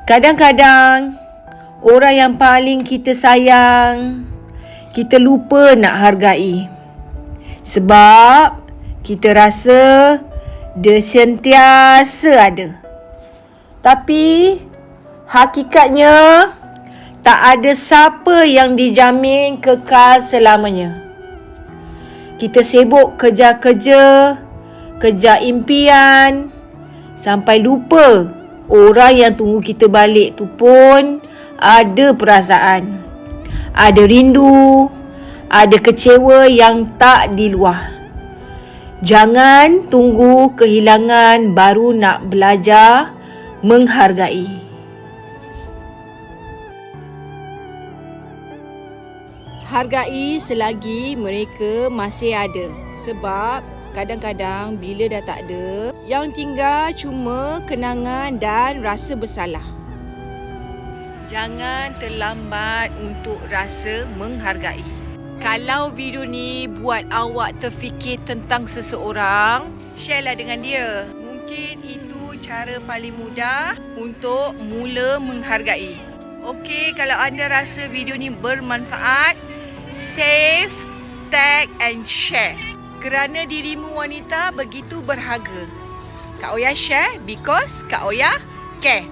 Kadang-kadang orang yang paling kita sayang, kita lupa nak hargai. Sebab kita rasa dia sentiasa ada. Tapi hakikatnya tak ada siapa yang dijamin kekal selamanya. Kita sibuk kejar-kejar, kejar impian, sampai lupa orang yang tunggu kita balik tu pun ada perasaan, ada rindu, ada kecewa yang tak diluah. Jangan tunggu kehilangan baru nak belajar menghargai. Hargai selagi mereka masih ada. Sebab kadang-kadang bila dah tak ada, yang tinggal cuma kenangan dan rasa bersalah. Jangan terlambat untuk rasa menghargai. Kalau video ni buat awak terfikir tentang seseorang, sharelah dengan dia. Mungkin itu cara paling mudah untuk mula menghargai. Okey, kalau anda rasa video ni bermanfaat, save, tag and share. Kerana dirimu wanita begitu berharga. Kak Oya share because Kak Oya care.